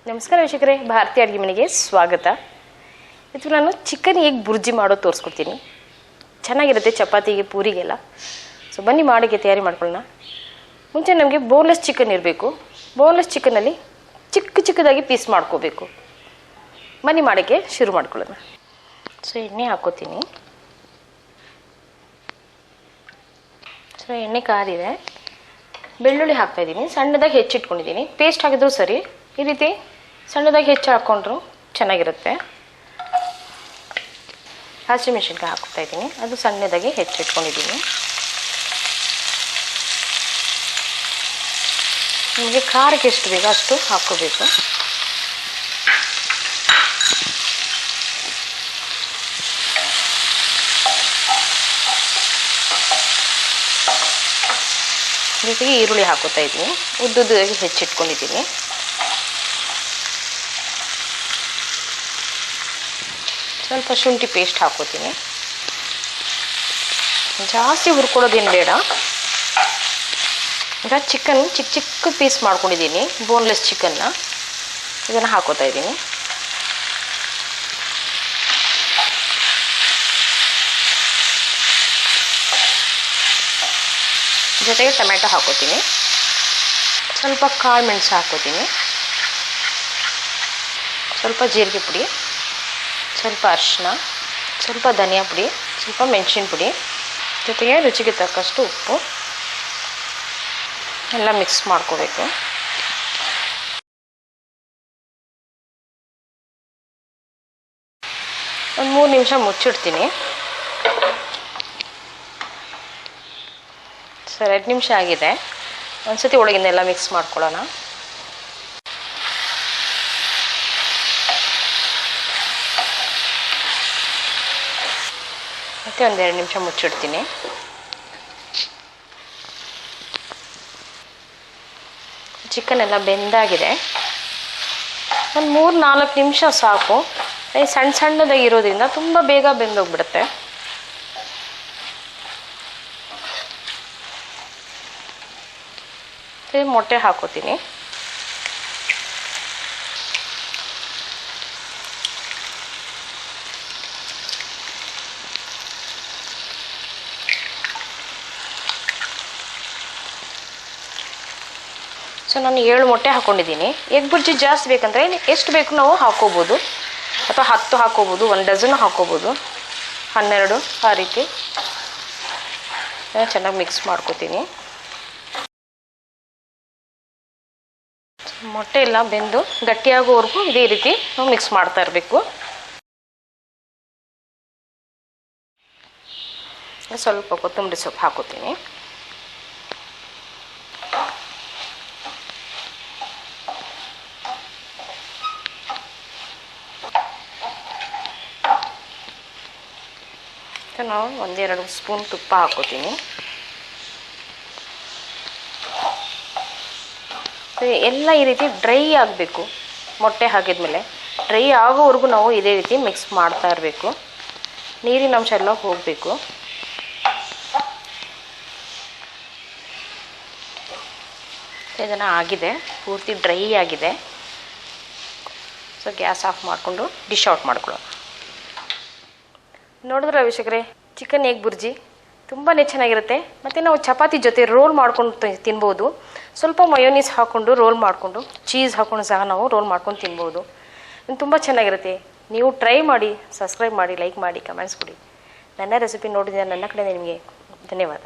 ನಮಸ್ಕಾರ ವೀಕ್ಷಕರೇ, ಭಾರತೀಯ ಅಡುಗೆ ಮನೆಗೆ ಸ್ವಾಗತ. ಇದು ನಾನು ಚಿಕನ್ ಎಗ್ ಬುರ್ಜಿ ಮಾಡೋದು ತೋರಿಸ್ಕೊಡ್ತೀನಿ. ಚೆನ್ನಾಗಿರುತ್ತೆ ಚಪಾತಿಗೆ, ಪೂರಿಗೆಲ್ಲ. ಸೊ ಬನ್ನಿ ಮಾಡೋಕ್ಕೆ ತಯಾರಿ ಮಾಡ್ಕೊಳ್ಳೋಣ. ಮುಂಚೆ ನಮಗೆ ಬೋನ್ಲೆಸ್ ಚಿಕನ್ ಇರಬೇಕು. ಬೋನ್ಲೆಸ್ ಚಿಕನಲ್ಲಿ ಚಿಕ್ಕದಾಗಿ ಪೀಸ್ ಮಾಡ್ಕೋಬೇಕು. ಬನ್ನಿ ಮಾಡೋಕ್ಕೆ ಶುರು ಮಾಡ್ಕೊಳ್ಳೋಣ. ಸೊ ಎಣ್ಣೆ ಹಾಕೋತೀನಿ. ಸೊ ಎಣ್ಣೆ ಕಾದಿದೆ. ಬೆಳ್ಳುಳ್ಳಿ ಹಾಕ್ತಾಯಿದ್ದೀನಿ. ಸಣ್ಣದಾಗಿ ಹೆಚ್ಚಿಟ್ಕೊಂಡಿದ್ದೀನಿ. ಪೇಸ್ಟ್ ಹಾಕಿದ್ರು ಸರಿ, ಈ ರೀತಿ ಸಣ್ಣದಾಗಿ ಹೆಚ್ಚು ಹಾಕ್ಕೊಂಡ್ರು ಚೆನ್ನಾಗಿರುತ್ತೆ. ಹಸಿಮೆಣಸಿನ್ಕಾಯಿ ಹಾಕ್ತಾ ಇದ್ದೀನಿ. ಅದು ಸಣ್ಣದಾಗಿ ಹೆಚ್ಚಿಟ್ಕೊಂಡಿದ್ದೀನಿ. ನಿಮಗೆ ಖಾರಕ್ಕೆ ಎಷ್ಟು ಬೇಕೋ ಅಷ್ಟು ಹಾಕ್ಕೋಬೇಕು. ಜೊತೆಗೆ ಈರುಳ್ಳಿ ಹಾಕೋತಾ ಇದ್ದೀನಿ. ಉದ್ದುದ್ದಾಗಿ ಹೆಚ್ಚಿಟ್ಕೊಂಡಿದ್ದೀನಿ. ಸ್ವಲ್ಪ ಶುಂಠಿ ಪೇಸ್ಟ್ ಹಾಕೋತೀನಿ. ಜಾಸ್ತಿ ಹುರ್ಕೊಳ್ಳೋದೇನು ಬೇಡ. ಈಗ ಚಿಕನ್ ಚಿಕ್ಕ ಪೀಸ್ ಮಾಡ್ಕೊಂಡಿದ್ದೀನಿ, ಬೋನ್ಲೆಸ್ ಚಿಕನ್ನ. ಇದನ್ನು ಹಾಕೋತಾ ಇದ್ದೀನಿ. ಜೊತೆಗೆ ಟೊಮೆಟೊ ಹಾಕೋತೀನಿ. ಸ್ವಲ್ಪ ಕಾಳು ಮೆಣಸು ಹಾಕೋತೀನಿ. ಸ್ವಲ್ಪ ಜೀರಿಗೆ ಪುಡಿ, ಸ್ವಲ್ಪ ಅರಿಶಿನ, ಸ್ವಲ್ಪ ಧನಿಯಾ ಪುಡಿ, ಸ್ವಲ್ಪ ಮೆಣಸಿನ ಪುಡಿ, ಜೊತೆಗೆ ರುಚಿಗೆ ತಕ್ಕಷ್ಟು ಉಪ್ಪು ಎಲ್ಲ ಮಿಕ್ಸ್ ಮಾಡ್ಕೋಬೇಕು. ಒಂದು 3 ನಿಮಿಷ ಮುಚ್ಚಿಡ್ತೀನಿ. ಸರ್ 2 ನಿಮಿಷ ಆಗಿದೆ. ಒಂದ್ಸತಿ ಒಳಗಿಂದೆಲ್ಲ ಮಿಕ್ಸ್ ಮಾಡ್ಕೊಳ್ಳೋಣ. ಮತ್ತು 1-2 ನಿಮಿಷ ಮುಚ್ಚಿಡ್ತೀನಿ. ಚಿಕನ್ ಎಲ್ಲ ಬೆಂದಾಗಿದೆ. ಒಂದು 3-4 ನಿಮಿಷ ಸಾಕು. ಸಣ್ಣದಾಗಿ ಇರೋದ್ರಿಂದ ತುಂಬ ಬೇಗ ಬೆಂದೋಗ್ಬಿಡುತ್ತೆ. ಮೊಟ್ಟೆ ಹಾಕೋತೀನಿ. ಸೊ ನಾನು 7 ಮೊಟ್ಟೆ ಹಾಕ್ಕೊಂಡಿದ್ದೀನಿ. ಎಗ್ ಬುರ್ಜಿ ಜಾಸ್ತಿ ಬೇಕಂದರೆ ಎಷ್ಟು ಬೇಕು ನಾವು ಹಾಕ್ಕೋಬೋದು, ಅಥವಾ 10 ಹಾಕ್ಕೋಬೋದು, 1 ಡಜನ್ ಹಾಕ್ಕೋಬೋದು, 12 ಆ ರೀತಿ. ಚೆನ್ನಾಗಿ ಮಿಕ್ಸ್ ಮಾಡ್ಕೋತೀನಿ. ಮೊಟ್ಟೆ ಎಲ್ಲ ಬೆಂದು ಗಟ್ಟಿಯಾಗೋವರೆಗೂ ಇದೇ ರೀತಿ ನಾವು ಮಿಕ್ಸ್ ಮಾಡ್ತಾ ಇರಬೇಕು. ಸ್ವಲ್ಪ ಕೊತ್ತಂಬರಿ ಸೊಪ್ಪು ಹಾಕೋತೀನಿ. ನಾವು 1-2 ಸ್ಪೂನ್ ತುಪ್ಪ ಹಾಕೋತೀನಿ. ಎಲ್ಲ ಈ ರೀತಿ ಡ್ರೈ ಆಗಬೇಕು. ಮೊಟ್ಟೆ ಹಾಕಿದ್ಮೇಲೆ ಡ್ರೈ ಆಗೋವರೆಗೂ ನಾವು ಇದೇ ರೀತಿ ಮಿಕ್ಸ್ ಮಾಡ್ತಾ ಇರಬೇಕು. ನೀರಿನ ಅಂಶ ಎಲ್ಲ ಹೋಗಬೇಕು. ಇದನ್ನು ಆಗಿದೆ, ಪೂರ್ತಿ ಡ್ರೈ ಆಗಿದೆ. ಸೊ ಗ್ಯಾಸ್ ಆಫ್ ಮಾಡಿಕೊಂಡು ಡಿಶ್ ಔಟ್ ಮಾಡ್ಕೊಳ್ಳೋಣ. ನೋಡಿದ್ರೆ ವೀಕ್ಷಕರೇ, ಚಿಕನ್ ಎಗ್ ಬುರ್ಜಿ ತುಂಬಾ ಚೆನ್ನಾಗಿರುತ್ತೆ. ಮತ್ತು ನಾವು ಚಪಾತಿ ಜೊತೆ ರೋಲ್ ಮಾಡ್ಕೊಂಡು ತಿನ್ಬೋದು. ಸ್ವಲ್ಪ ಮಯೋನೀಸ್ ಹಾಕ್ಕೊಂಡು ರೋಲ್ ಮಾಡಿಕೊಂಡು, ಚೀಸ್ ಹಾಕ್ಕೊಂಡು ಸಹ ನಾವು ರೋಲ್ ಮಾಡ್ಕೊಂಡು ತಿನ್ಬೋದು. ತುಂಬ ಚೆನ್ನಾಗಿರುತ್ತೆ. ನೀವು ಟ್ರೈ ಮಾಡಿ, ಸಬ್ಸ್ಕ್ರೈಬ್ ಮಾಡಿ, ಲೈಕ್ ಮಾಡಿ, ಕಮೆಂಟ್ಸ್ ಕೊಡಿ. ನನ್ನ ರೆಸಿಪಿ ನೋಡಿದ ನನ್ನ ಕಡೆ ನಿಮಗೆ ಧನ್ಯವಾದ.